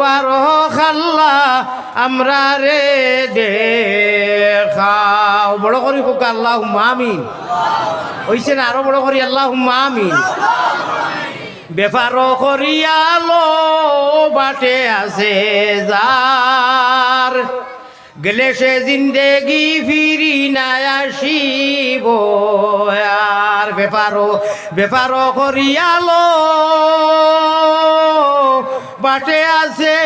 বারক আল্লাহ আমরা রে দেখাও। বড় করি হোক আল্লাহুম্মা আমিন। হইছে না? আরো বড় করি আল্লাহুম্মা আমিন। বেফার করিয়ালো বাটে আছে যার, গেলে সে জিন্দেগি ফিরি না আসিব আর। বেফার করিয়ালো বাটে আছে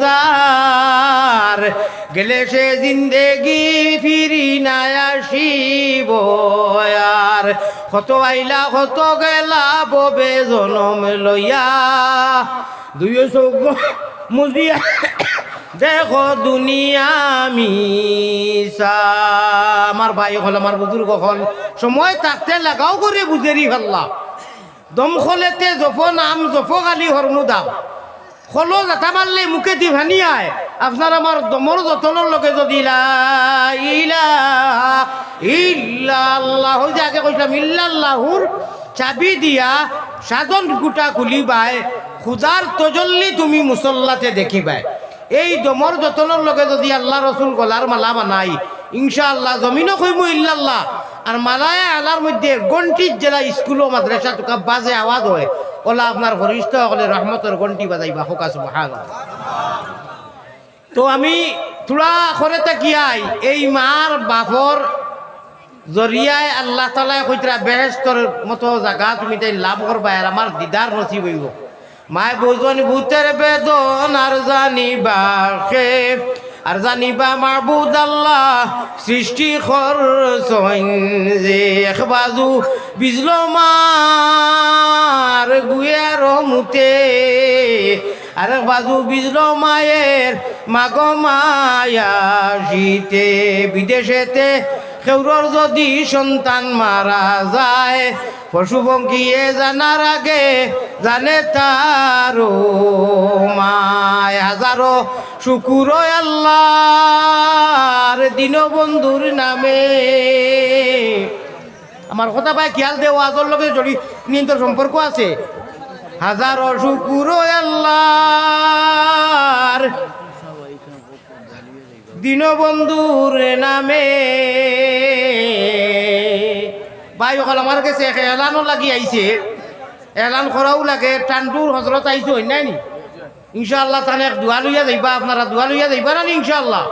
যার, গেলে সে জিন্দেগি ফিরি না আসিব আর। কত আইলা কত গেলা ববে জনম লইয়া, দুই চোখ মুজিয়া দেখো দুনিয়া মিশা। আমার ভাই হল, আমার বুজুর্গ হল, সময় থাকতে লাগাও করে বুঝেরি ফেললা। দম খলেতে জফ নাম জফ খালি হরমু দাম, খলো যাতা মারলে মুখে দি ভানি আয়। আপনার আমার দমর যতনের লগে যদি ইল্লাল্লাহ যে আগে কইলাম ইল্লাল্লাহুর চাবি দিয়া সাধন গুটা খুলিবাই, খুদার তজল্লি তুমি মুসল্লাতে দেখিবাই। এই দমর যতনের লগে যদি আল্লাহ রসুল গলার মালা বানাই, ইনশাআল্লাহ জমিনও কইমু ইল্লাল্লাহ। আর মালায় আলার মধ্যে গন্টির জেলা স্কুল ও মাদ্রাসা টুকা বাজে আওয়াজ হয়, ওলা আপনার ঘনিষ্ঠ হলে রহমতের গন্টি বাজাইবা। হোকা সুবহানাল্লাহ। তো আমি থোড়া করে তাকিয়াই এই মার বাপর জরিয়ায় আল্লাহ তাআলা কইতরা বেহেশতর মতো জায়গা তুমি তাই লাভ করবা, আর আমার দিদার নসিব হইব। মায় বুঝন ভূতের বেদন আর জানিবা খে, আর জানিবা মাবুদ আল্লাহ সৃষ্টি করছইন যে। এক বাজু বিজলো মার গুয়ার মুতে, আর এক বাজু বিজলো মায়ের মাগ মায়া শীতে। বিদেশেতে কেউরর যদি সন্তান মারা যায়, পশু পঙ্খিয়ে জানার আগে জানে তারো মায়। হাজারো শুকুর আল্লাহর দীনবন্ধুর নামে। আমার কথা ভাই খেয়াল দেওয়া আজর লগে জড়ি নিয়ন্ত্রণ সম্পর্ক আছে। হাজারো শুকুর আল্লাহর দীনবন্ধুর নামে। ভাই ওখানে আমার কাছে এলানও লাগি আইছে, এলান করাও লাগে। টান্ডুর হজরত আইছে হই নাই নি? ইনশাআল্লাহ তাহলে দোয়া লইয়া যাইবা, আপনারা দোয়া লইয়া যাইবা না ইনশাআল্লাহ।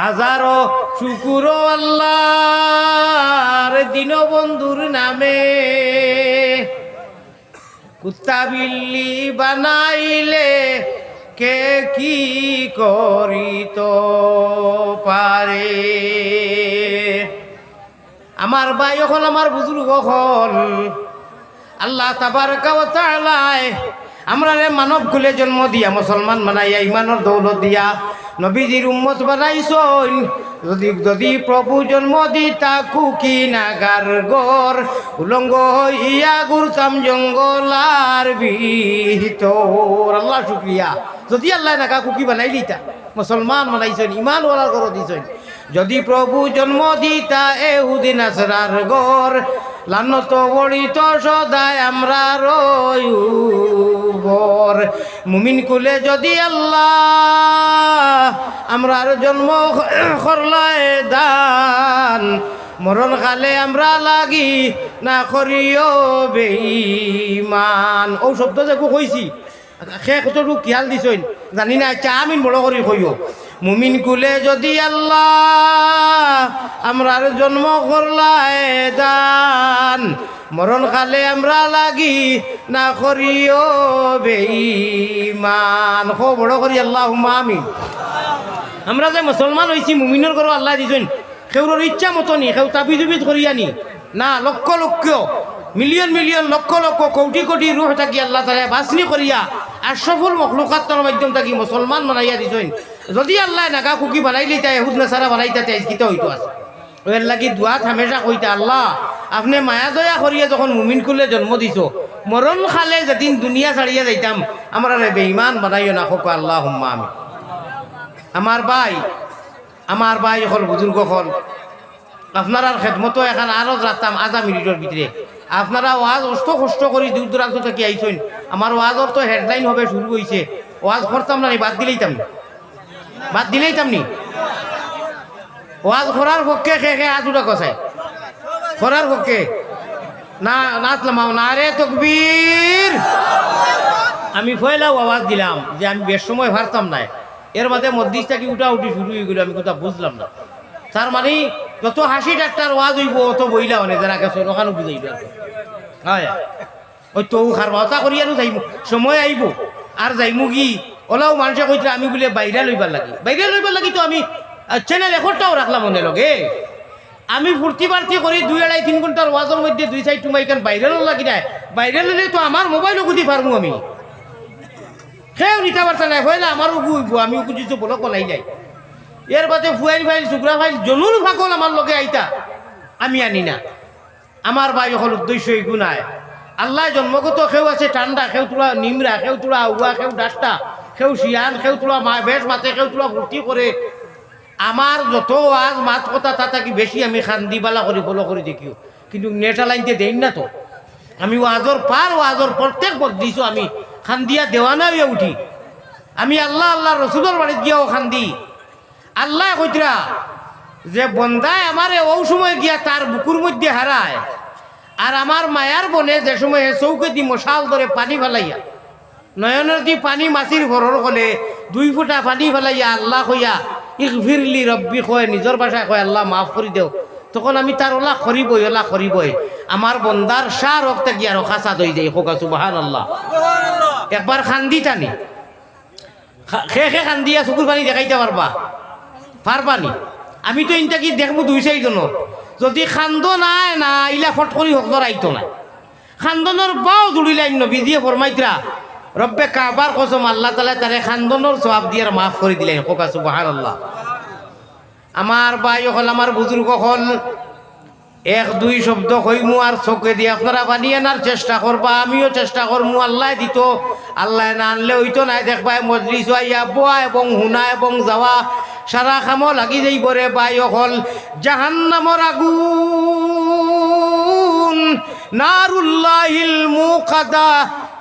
হাজারো শুকুর আল্লাহর দীনবন্ধুর নামে, কুত্তা বিল্লি বানাইলে কে কি করিত পারে। আমার ভাই হল, আমার বুজুর্গ হল, আল্লাহ তাবারকা ওয়া তাআলা আমরা মানব কুলে জন্ম দিয়া মুসলমান বানাইয়া ইমানের দৌলত দিয়া নবীজির উম্মত বানাইছইন। যদি প্রভু জন্ম দিতা কুকি নাগার গর, উলঙ্গ হইয়া ঘুরতাম জঙ্গলার ভিতর। আল্লাহ শুক্রিয়া, যদি আল্লাহ নাগা কুকি বানাই দিতা, মুসলমান বানাইছেন, ইমান ওয়ালার ঘর দিছেন। যদি প্রভু জন্ম দিতা এহুদি নাসরার গর, লানত বড়িত সদায় আমরা রয়ুবর। মুমিন কুলে যদি আল্লাহ আমরার জন্ম করলায় দান, মরণ কালে আমরা লাগি না করিও বেঈমান। ও শব্দ যে কইছি সে কতটুকু খেয়াল দিছইন জানি না। আচ্ছা আমিন বড় করি কইও। মুমিন কুলে যদি আল্লাহ আমরার জন্ম করলায় দান, মরণ কালে আমরা লাগি না করিও বেঈমান। খো বড় করি আল্লাহুম্মা আমিন। আমরা যে মুসলমান হইছি, মুমিনের ঘর আল্লাহ দিছেন, কেউর ইচ্ছা মতনই কেউ তাবিজুবিদ করিয়ানি না। লক্ষ লক্ষ মিলিয়ন মিলিয়ন লক্ষ লক্ষ কোটি কোটি রূহ থাকি আল্লাহ তাআলা বাছনি করিয়া আশরাফুল মখলুকাতের মাধ্যম থাকি মুসলমান বানাইয়া দিছেন। যদি আল্লাহ নাগা কুকি বানাইলি তাই এহুদ নাসারা বানাইতা তাই কিতা হইতো আছে। ওর লাগি দুয়াত হামেশা কইতা, আল্লাহ আপনি মায়া দয়া করিয়া যখন মুমিন কুলে জন্ম দিছ, মরণ খালে যেদিন দুনিয়া ছাড়িয়া যাইতাম আমরা বেঈমান বানাইও না। হোক আল্লাহুম্মা আমিন। আমার ভাই হল, বুজুর্গ হল, আপনার খেদমতো এখন আরো রাখতাম আধা মিনিটের ভিতরে। আপনারা ওয়াজ অস্ত কষ্ট করি দূর দূরান্ত থেকে আইছেন, আমার ওয়াজর তো হেডলাইন হবে শুরু হয়েছে, ওয়াজ করতাম না, বাদ দিলেইতাম নি, বাদ দিলেইতাম নি। ওয়াজ করার পক্ষে খে আজুটা কষায় করার পক্ষে না নাচলাম না রে তকবীর। আমি পয়লা আওয়াজ দিলাম যে আমি বেশ সময় ভারতাম না, এর মাঝে মধ্যস্থ কি উঠা উঠি শুরু হয়ে গেল, আমি কোথাও বুঝলাম না। তার মানে যত হাসি ডাক্তার ওয়াজ হইব অত বইলা মানে যারা গেছে ওখানে বুঝাইব। হ্যাঁ ওই তো খারবাতা করি আর যাইব, সময় আইব আর যাইমু কি ওলাও মানুষে কইতে আমি বলে বাইরে লইবার লাগি তো আমি চ্যানেল এখনটাও রাখলাম মনে লগে। আমি ফুর্তি পার্তি করি 2-2.5-3 ঘন্টার ওয়াজের মধ্যে 2 সাইড টুমাই কান বাইরে লাগি না, বাইরে লইলে তো আমার মোবাইলও গুদি পারবো আমি, সেও নিতে পারছে না হইলে আমারও গুইব, আমি গুজিছো বলো কোনাই যাই। এর বাদে ফুয়াইল ফাইল শুক্রা ফাইল জলুর ফাঁকল আমার লগে আইতা, আমি আনি না। আমার ভাই হল উদ্দেশ্য এই গুণায় আল্লাহ জন্মগত কেউ আছে ঠান্ডা, কেউ তোলা নিমরা, কেউ তোলা উয়া, কেউ ডাস্টা, কেউ শিয়ান, কেউ তোলা বেশ মাতে, কেউ তোলা ভর্তি করে। আমার যত আজ মাত কথা তা কি বেশি আমি খান্দিবালা করি ফলো করে দেখিও, কিন্তু নেটা লাইনতে দেই না তো। আমি ওয়াজর প্রত্যেক দিছো আমি খান্দিয়া দেওয়ানা হইয়া উঠি। আমি আল্লাহ রসুলের বাড়িতে গিয়াও খান্দি। আল্লাহ কইতরা যে বন্দায় আমারে ও সময় গিয়া তার বুকুর মধ্যে হারায়, আর আমার মায়ার বনে যে সময় চৌকে দি মশাল ধরে পানি ফেলাইয়া, নয়নের দি পানি মাছির ঘরের হলে 2 ফুটা পানি ফেলাইয়া আল্লাহ কইয়া ইগফিরলি রব্বি কয়, নিজের ভাষায় কয় আল্লাহ মাফ করে দেও, তখন আমি তার ওলা করিবই আমার বন্দার সার রক্তে গিয়া রখা সাদ হয়ে যায়। হোকা সুবহানাল্লাহ। একবার খান্দি টানি খে খান্দিয়া চকুর পানি দেখাইতে পারবানি? আমি তো ইনটা কি দেখবো 2-4 জনের, যদি খান্দ নাই না ইলা ফট করি হকদর আইতো না, খান্দনের বাও জুড়িলাইন নবী দিয়ে ফরমাইতরা রব্বে কাবার কসম আল্লাহ তাআলা তারে খান্দনের সওয়াব দিয়ে মাফ করে দিলেন। হোকা সুবহানাল্লাহ। আমার ভাই হল, আমার বুজুর্গ হল, 1-2 শব্দ কইমু আর চোখে দিয়ে আপনারা বানিয়ে আনার চেষ্টা করবা, আমিও চেষ্টা করমু। আল্লাহ দিত, আল্লাহ না আনলে হইতো নাই। দেখবাই মজলিস আইয়া বোয়া এবং হুনা এবং যাওয়া সারা কামও লাগি যাইব রে ভাই হল। জাহান্নামর আগুন নারুল্লাহিল মুকাদা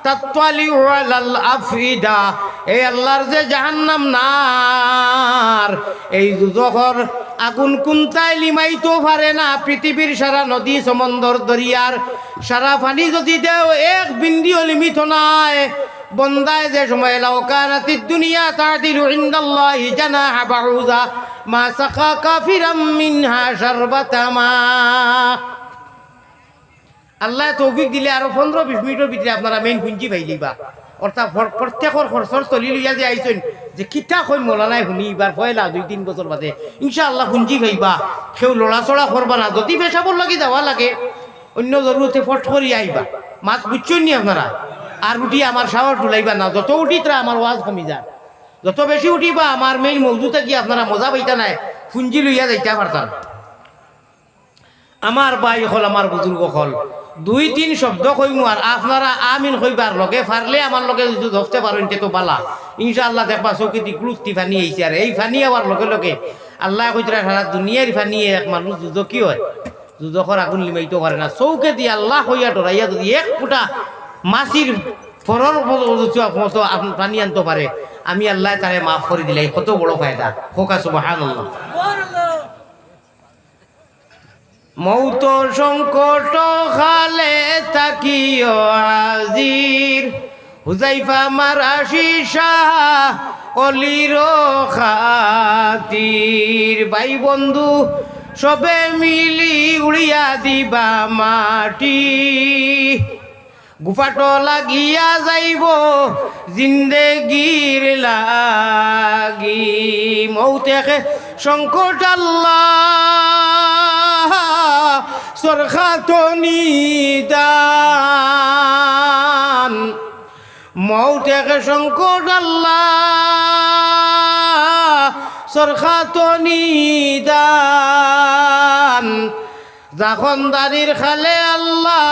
তাত্তালিউ আলাল আফিদা, এই আল্লাহর যে জাহান্নাম নার, এই দুজখর আগুন কুন্তাই লিমাইতো পারে না পৃথিবীর সারা নদী সমন্দর দরিয়ার সারা পানি যদি দেও 1 বিন্দুও লিমিত নাই। বন্দায় যে সময় লাউ কানাতিদ দুনিয়া তাদিলু ইনদাল্লাহি জানাহা বাউযা মা সাকা কাফিরাম মিনহা শারবাতা মা। আল্লাহ তৌফিক দিলে আরো 15-20 মিনিটের ভিতরে আপনারা মেইন পুঞ্জি পাইলিবা। অর্থাৎ প্রত্যেকের খরচর চলি লইয়া যে আইছেন যে কিতা কই মৌলানায় শুনি এবার পয়লা 2-3 বছর বাদে ইনশাআল্লাহ পুঞ্জি পাইবা। কেউ লড়াচড়া করবা না, যদি পেশাবর লাগি যাওয়া লাগে অন্য জরুরতে ফট করি আইবা। মাছ বুঝছেন নি আপনারা? আর উঠি আমার সাহস ডুলাইবা না, যত উঠিতরা আমার ওয়াজ কমি যায়, যত বেশি উঠিবা আমার মেইন মৌজুতে কি আপনারা মজা পাইতা নাই, পুঞ্জি লইয়া যাইতে পারতাম। আমার ভাই হল, আমার বুজুর্গ হল, 2-3 শব্দ কইমু আর আপনারা আমিন কইবার লগে পারলে আমার লগে যদি ধরতে পারেন তো বালা। ইনশাআল্লাহ দেখবা চৌকিটি গ্লুকটি ফানি আইছে, আর এই ফানি আবার লগে লগে আল্লাহ কইতরা সারা দুনিয়ার ফানি এক মানুষ যুদ্ধ কি হয়, যুদ্ধকর আগুন লিমাইতে পারে না। চৌকে দিয়ে আল্লাহ কইয়া ডরাইয়া যদি 1 ফুটা মাছির ফরর মতো পানি আনতে পারে, আমি আল্লাহ তারে মাফ করে দিলাই, কত বড় ফায়দা। হোকা সুবহানাল্লাহ। মৌত সংকট খালে তাকিও হাজির, হুজাইফা মারাশি শাহ অলির খাতির, ভাই বন্ধু সবে মিলি উড়িয়া দিবা মাটি, গুফাট লাগিয়া যাইব জিন্দেগির লাগি। মৌতেকে সংকট আল্লাহ সরখাত নিদান, মৌতেকে সংকট আল্লাহ সরখাত নিদান, যখন দাঁড়ির খালে আল্লাহ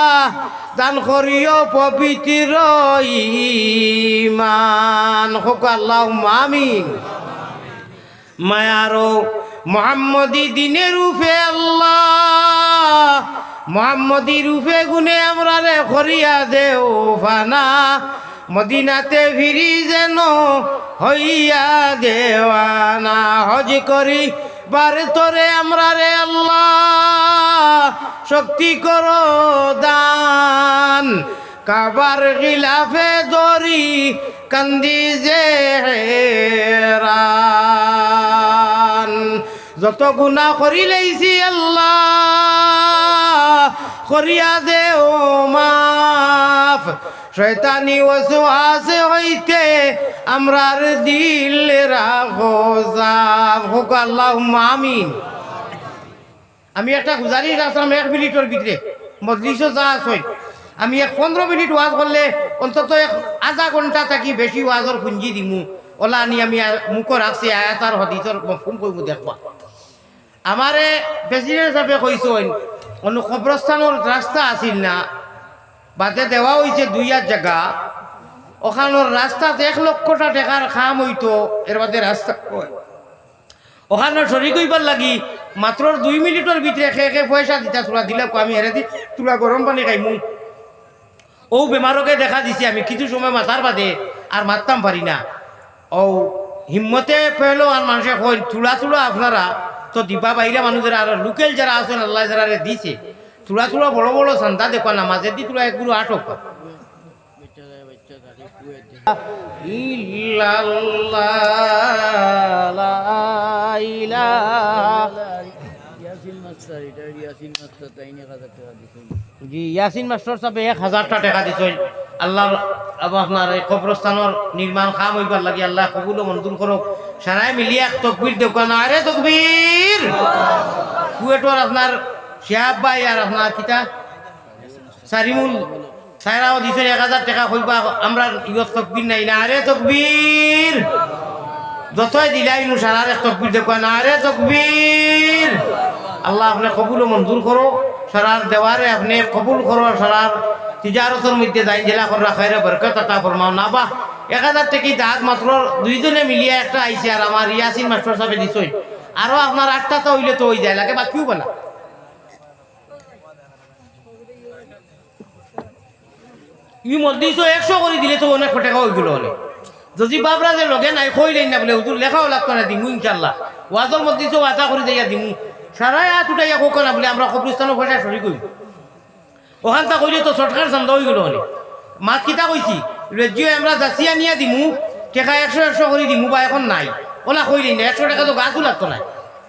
দান করিও পবিত্র ঈমান। হোক আল্লাহুম্মা আমিন। মায়ারো মুহাম্মদি দিনের রূপে আল্লাহ মোহাম্মদী রূপে গুনে আমরা রে করিয়া দেও ফানা মদিনাতে ফিরি যেন হইয়া দেওয়ানা হজ করি বারে তোরে আমরা রে আল্লাহ শক্তি করো দান কাবার খিলাফে দরি কান্দি যে হেরান যত গুনাহ করি লাইছি আল্লাহ করিয়া দেও মাফ শয়তানি ওয়াসওয়াসে হইতে আমরার দিল রাখো সাফ হোক আল্লাহুম্মা আমিন। আমি একটা গুজারিশ আসলাম 1 মিনিটের ভিতরে মজলিসও যা আছে আমি 15 মিনিট ওয়াজ করলে অন্তত আধা ঘন্টা থাকি বেশি ওয়াজর পুঞ্জি দিমু ওলা আনি আমি মুখর আছে আয়াতার হদিসর মফহুম কইমু দেখবা। আমারে প্রেসিডেন্ট হিসাবে কইছেন অন্য কবরস্থানের রাস্তা আছিল না বাদে দেওয়া হয়েছে 2 জায়গা ওখানোর রাস্তাতে 1 লক্ষ টাকার খাম হইতো এর বাদে রাস্তা ওখানে শরিক হইবার লাগি মাত্র 2 মিনিটের ভিতরে খেয়ে পয়সা দিতা তোলা দিলে আমি হেরে দি তোলা গরম পানি খাইমু ও বেমারকে দেখা দিছি আমি কিছু সময় মাথার বাদে আর মারতাম পারি না ও হিম্মতে পেলো আর মানুষে কই তুলা তুলা আপনারা তো দিবা বাইরে মানুষের আর লোকেল যারা আছেন আল্লাহ যারা দিছে তুলা তুলা বড় বড় সান্তা দেখো না মাঝে দি তুলা একগুলো আটক জি ইয়াসিন মাস্টার সাহেব 1000 টাকা দিছেন আল্লাহ আপনার এই কবরস্থানের নির্মাণ কাম হইবার লাগি আল্লাহ কবুল ও মঞ্জুর করুক সারাই মিলিয়ে এক তাকবীর দেব না আরে তাকবীর কুয়েটর আপনার শিহাব ভাই আর আপনার কিতা সারিমুল সাইরাও দিছেন 1000 টাকা হইবা আমরা ইয়ত তাকবীর নাই না আরে তাকবীর যতই দিলাই নু সারার এক তাকবীর দেব না আরে তাকবীর আল্লাহ আপনি কবুল ও মঞ্জুর করো সারার দেওয়ারে আপনি কবুল করো সারার তিজারতের মধ্যে যাই জেলা করে খাইরে বরকত আতা ফরমাও না বা 1000 টাকা দাঁত মাত্র 2 জনে মিলিয়ে একটা আইছে আর আমার ইয়াসিন মাস্টার সাহেব দিছই আরো আপনার 8টা তো হইলে তো হই যায় লাগে বা কিউ বলা ই মজলিস 100 করে দিলে তো অনেক টাকা হইগুলো হলে যদি বাবরা যে লগে নাই কইলেন না বলে হুজুর লেখাও লাগতো না দিমু ইনশাআল্লাহ ওয়াজর মজলিসও আতা করে দিয়া দিমু সারা হাত উঠাইয়া কোক না বলে আমরা কবরস্থানের পয়সা সরি কই ওখান তা কইলে তো সরকার চান্দা হইগুলো হলে মাত কিতা কইছি রেজিও আমরা যাচিয়া নিয়া দিমু টাকা 100 করে দিমু বা এখন নাই ওলা কইলেন না 100 টাকা তো গাছও লাগতো না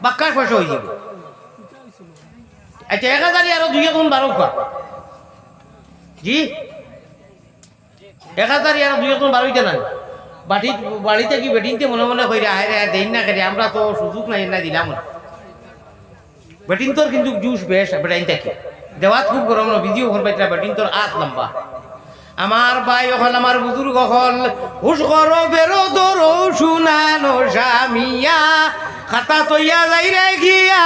বাক্কার পয়সা হয়ে যাবে আচ্ছা 1000 আরো 2 গুণ 12 কর জি 1000 আরো 2 গুণ 12 হইতে না বাড়িতে কি বেটিংতে মনে মনে কইরা আরে দেই না করে আমরা তো সুযোগ নাই না দিলাম বেটিং তোর কিন্তু জুস বেশ বেটাইন থাকি দেওয়াত খুব গরম না ভিডিও ফোন পাইতরা বেটিং তোর আত লম্বা আমার ভাই হল আমার বুজুর্গ হল হুশ করো বেরো দরো শুনানো জামিয়া খাতা তৈয়া যাই রে গিয়া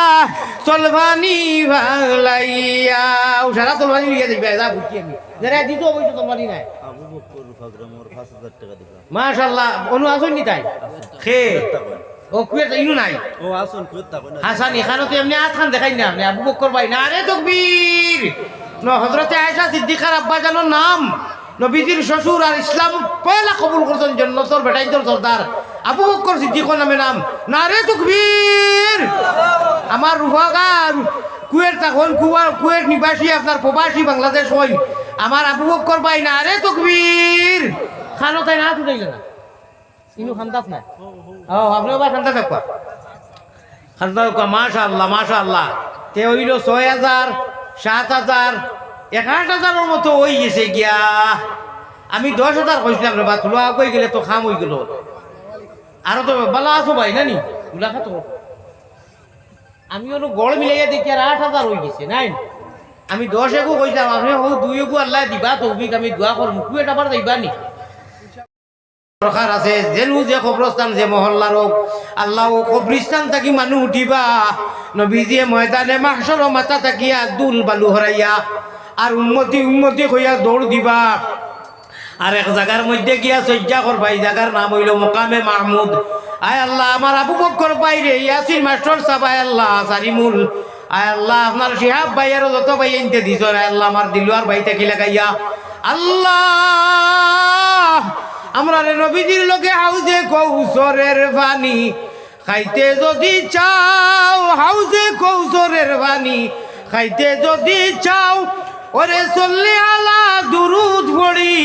চলবানি ভালাইয়া সারা চলবানি লিয়া দিবে যা বুঝছি আমি যারা দিত অবশ্য চলবানি নাই আবু বকর ফাগরামর 5000 টাকা দিবা মাশাআল্লাহ অনু আসুন নি তাই খে ও কুয়েত ইনু নাই ও আসুন কুয়েত তা না হাসান এখানে তো এমনি আত খান দেখাই না আপনি আবু বকর ভাই না রে তাকবীর ন হযরতে আয়েশা সিদ্দিকার আব্বা জানো নাম নবীজির শ্বশুর আর ইসলাম পয়লা কবুল করছেন জান্নাতের বেটাইদের সরদার আবু বকর সিদ্দিক নামে নাম না রে তাকবীর আমার রুফাগার কুয়েত তখন কুয়েত নিবাসী আপনার প্রবাসী বাংলাদেশ হই আমার আবু বকর ভাই না রে তাকবীর খানো তাই না তুই না ইনু খান্দাস না ও আপনি বা খান্দাস থাকবা খান্দাস কা মাশাআল্লাহ তে হইল 6000 7000 61,000 মতো হয়ে গেছে গিয়া আমি 10,000 কইছিলাম রে বা তুলা কই গেলে তো খাম হই গেল আর তো বালা আছো ভাই নানি তুলা খাতো আমি ওর গড় মিলাইয়া দেখি আর 8,000 হয়ে গেছে নাই আমি 10 এগো কইছিলাম আপনি ও 2 এগো আল্লাহ দিবা তৌফিক আমি দোয়া করব কুয়ে টাবার যাইবা নি সরকার আছে যেন যে কবরস্থান যে মহল্লার হোক আল্লাহ কবরস্থান থাকি মানুষ উঠিবা নবীজিয়ে ময়দানে মাহশর মাথা থাকিয়া দুল বালু হরাইয়া আর উন্মতি হইয়া দৌড় দিবা আর এক জায়গার মধ্যে গিয়া সজ্জা করবা এই জায়গার নাম হইল মোকামে মাহমুদ আয় আল্লাহ আমার আবু বকর বাইরে ইয়াসিন মাস্টার সাহেব আয় আল্লাহ সারিমুল আয় আল্লাহ আপনার শিহাব ভাই আর যত ভাই আনতে দিছ আল্লাহ আমার দিলওয়ার ভাইতে কি লাগাইয়া আল্লাহ আমরা নবীজির লোকে হাউজে কৌসরের পানি খাইতে যদি চাও, হাউজে কৌসরের পানি খাইতে যদি চাও, ওরে চল্লি আলা দুরুদ পড়ি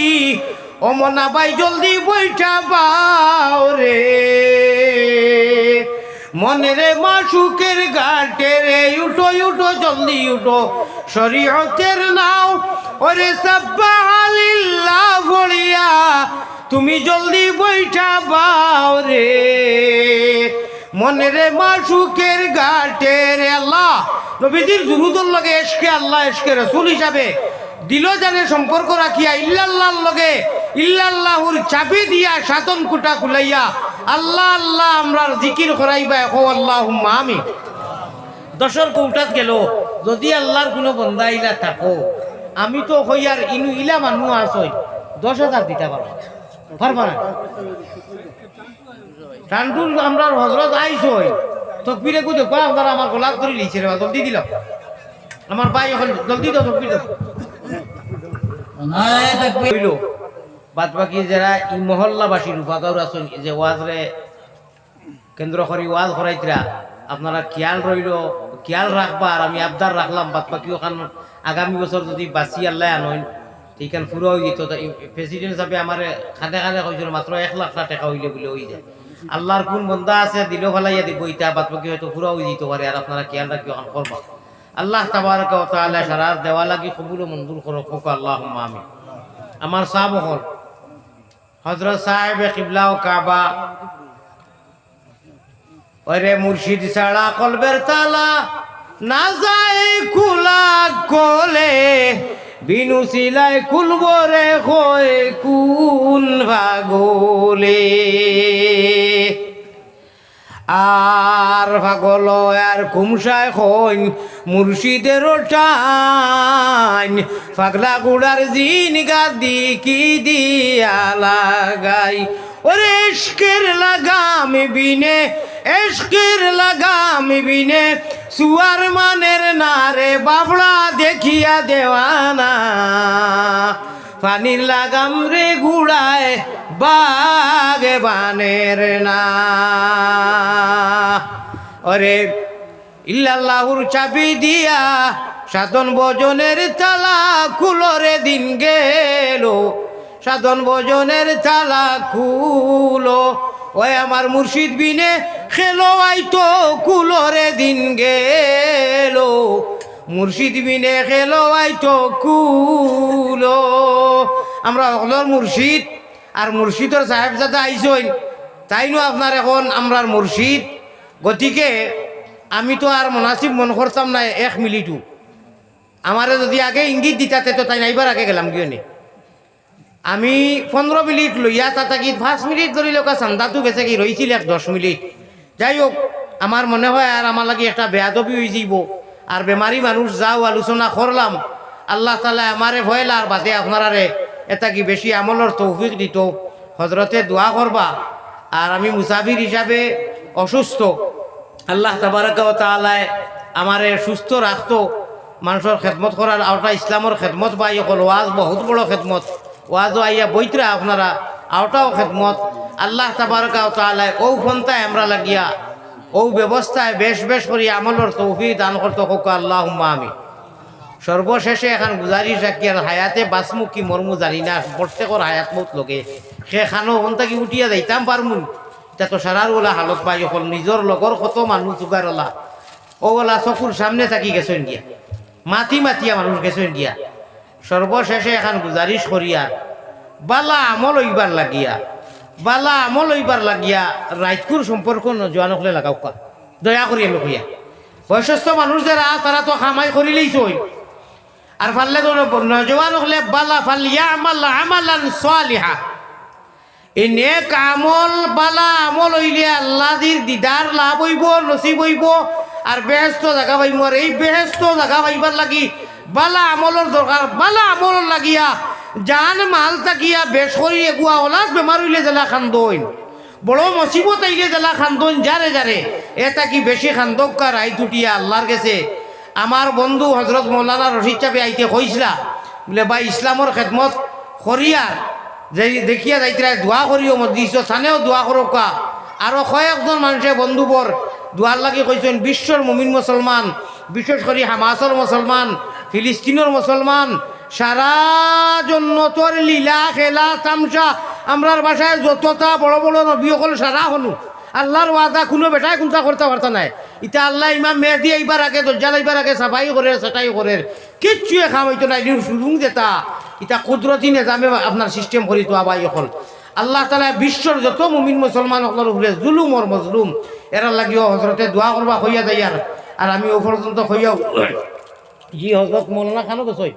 ও মনা ভাই জলদি বইটা পাও রে মনে রে মাসুকের ঘাটে রে উঠো উঠো জলদি উঠো শরীয়তের নাও ওরে সাব্বাহালিল্লাহ পড়িয়া তুমি জলদি বইটা পাও রে মনে রে মাসুকের ঘাটে রে আল্লাহ নবীজির দুরুদর লগে এশকে আল্লাহ এশকে রাসূল হিসাবে দিল জানে সম্পর্ক রাখিয়া ইল্লাল্লাহর লগে ইল্লাল্লাহুর চাবি দিয়া সাতন কুটা খুলাইয়া আল্লাহ আল্লাহ আমরার জিকির করাইবা কো আল্লাহুম্মা আমিন। দশর কৌটাত গেল যদি আল্লাহর কোনো বন্দা ইলা থাকো আমি তো হইয়ার ইনু ইলা মানুষ আসই 10,000 দিতে পারবা না টানটুর আমরা হজরত আইসই তকবিরে কই দেখো আপনারা আমার গোলাপ ধরে লিছে রে জলদি দিল আমার ভাই এখন জলদি দাও তকবির দাও নারায়ে তাকবীর হইল। বাদ বাকি যারা এই মহল্লাবাসী রূপাগাঁর আছেন যে ওয়াজরে কেন্দ্র করে ওয়াজ করাইতরা আপনারা খেয়াল রইল খেয়াল রাখবা আর আমি আবদার রাখলাম বাদ বাকি ওখান আগামী বছর যদি বাঁচি আল্লাহ আনইন এইখান পুরো হয়ে যেত প্রেসিডেন্ট হিসাবে আমার খানে খানে কইছিল মাত্র 1 লাখ টাকা হইলে বলে হয়ে যায় আল্লাহর কোন বন্দা আছে দিল ফেলাইয়া দিব ইটা বাদ বাকি হয়তো পুরো হয়ে যেতে পারে আর আপনারা খেয়াল রাখি ওখান করবা আল্লাহ তাবারaka ওয়া তাআলা সারার দেওয়া লাগি কবুল ও মঞ্জুর করুক আল্লাহুম্মা আমিন। আমার সাহাব হল হযরত সাহেবে কিবলা ও কাবা ওরে মুর্শিদ ছাড়া কলবের তালা না যায় খোলা কোলে বিনু সিলাই খুলব রে কয় কোন ভাগলে আর ভাগল আর কুমসায় হইন মুর্শিদের টাইন ফাগলা গুড়ার জিন গাদি কি দিয়া লাগাই ওরে এশকের লাগাম বিনে এশকের লাগাম বিনে সুয়ার মানের নারে বাবড়া দেখিয়া দেওয়ানা পানির লাগাম রে গুড়ায় বাগে বানের না ওরে ইল্লাল্লাহুর চাবি দিয়া সাধন ভজনের তালা খুলরে দিন গেল সাধন ভজনের তালা খুলো ওই আমার মুর্শিদ বিনে খেলো আইতো কুলরে দিন গেল মুর্শিদ বিনে খেলো আইতো কুলো আমরা অকলর মুর্শিদ আর মুর্শিদর সাহেবজাদা আইসই তাইনো আপনার এখন আমরার মুর্শিদ গতিকে আমি তো আর মুনাসিব মন করতাম না 1 মিনিটও আমারে যদি আগে ইঙ্গিত দিতাতে তো তাই নাইবার আগে গেলাম কিয়নি আমি 15 মিনিট লইয়া তাকি 5 মিনিট ধরে লোকা চান্দাতো গেছে কি রইছিল 10 মিনিট যাই হোক আমার মনে হয় আর আমার লাগি একটা বেয়াদবি হয়ে যাইব আর বেমারি মানুষ যাও আলোচনা করলাম আল্লাহ তাআলা আমারে ভয়লা আর বাদে আপনারারে এটা কি বেশি আমলের তৌফিক দিত হজরতে দোয়া করবা আর আমি মুসাফির হিসাবে অসুস্থ আল্লাহ তাবারাকা ওয়া তাআলা আমারে সুস্থ রাখতো মানুষের খেদমত করার আওটা ইসলামের খেদমত বা ইকল ওয়াজ বহুত বড় খেদমত ওয়াজও আইয়া বইতরা আপনারা আওটাও খেদমত আল্লাহ তাবারাকা ওয়া তাআলা ও ফন্তায় আমরা লাগিয়া ও ব্যবস্থায় বেশ বেশ করি আমলের তৌফিক দান করতে হোক আল্লাহুম্মা আমিন। সর্বশেষে এখন গুজারিশ রাখি আর হায়াতে বাসমু কি মর্মু জানি না প্রত্যেকের হায়াত মত লগে সেখানো হন্তাকি উঠিয়া যাইতাম পারমুন তা তো সারার ওলা হালত পাই অকল নিজের লগর কত মানুষ জোগার ওলা ওলা চকুর সামনে থাকি গেছেন গিয়া মাতি মাতিয়া মানুষ গেছেন গিয়া সর্বশেষে এখন গুজারিশ করিয়া বালা আমল হইবার লাগিয়া রাইতকুর সম্পর্ক নজওয়ান হলে লাগাও কা দয়া করি আমি কইয়া বয়সস্থ মানুষ যারা তারা তো খামাই করিলেই চই আর ফাললে তো নজওয়ান হলে বালা ফালিয়া আমালান সালিহা এই নেক আমল বালা আমল হইলে আল্লাহর দিদার লাভ হইব নসিব হইব আর বেহেশত জায়গা পাইব আর এই বেহেশত জায়গা পাইবার লাগি বালা আমলের দরকার বালা আমল লাগিয়া জান মাল তাকিয়া বেশ করি এগুয়া ওলাস বেমার হইলে জেলা খান্দইন বড় মুসিবত আইলে জেলা খান্দইন যারে যারে এটা কি বেশি খান্দকা রাই টুটিয়া আল্লাহর কাছে আমার বন্ধু হজরত মৌলানা রশিদ চাপে আইতে কইসলা বলে ভাই ইসলামর খেদমত করিয়ার যে দেখিয়া যাইতে দোয়া করিও মসজিদ স্থানেও দোয়া করোকা আরও কয়েকজন মানুষে বন্ধুবর দোয়ার লাগি কইছেন বিশ্বর মুমিন মুসলমান, বিশেষ করে হামাসর মুসলমান, ফিলিস্তিনের মুসলমান, সারা জন্য তোর লীলা খেলা তামসা আমরার বাসায় যতটা বড় বড় নবী সকল সারা হনু আল্লাহর ওয়াদা কোনো বেটায় কোনটা করতে পারত নাই। ইটা আল্লাহ ইমাম মেহেদি এইবার আগে দজ্জাল এইবার আগে সাফাই করে সেটাই করে কিচ্ছুয়ে খাম হইতো নাই সুরুং যেটা ইটা কুদরতি নেজামে আপনার সিস্টেম করি তো আবাই এখন আল্লাহ তালা বিশ্বর যত মুমিন মুসলমান সকলের উপরে জুলুম ওর মজলুম এরা লাগিও হজরতে দোয়া করবা হইয়া যাই আর আমি ও পর্যন্ত হইয়াও জি হজরত মৌলানা খানো গেছই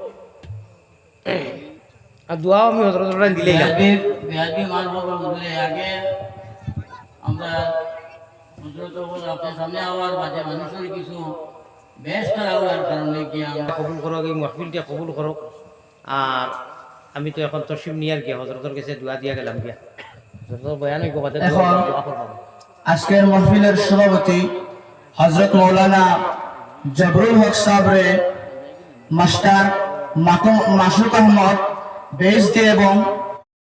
আর দোয়াও আমি হজরত দিলেই আগে আমরা আপনার সামনে আওয়ার বাজে মানুষের কিছু বেশ করার কারণে কি আমরা কবুল করো এই মহফিলটা কবুল করো। আর আমি তো এখন তসিম নিয়ার গিয়া হজরতের কাছে দোয়া দিয়া গেলাম গিয়া বয়ান এখন আজকের মাহফিলের সভাপতি হযরত মৌলানা জবরুল হক সাহেব মাস্টার মাসুক আহমদ বেশ দিয়ে এবং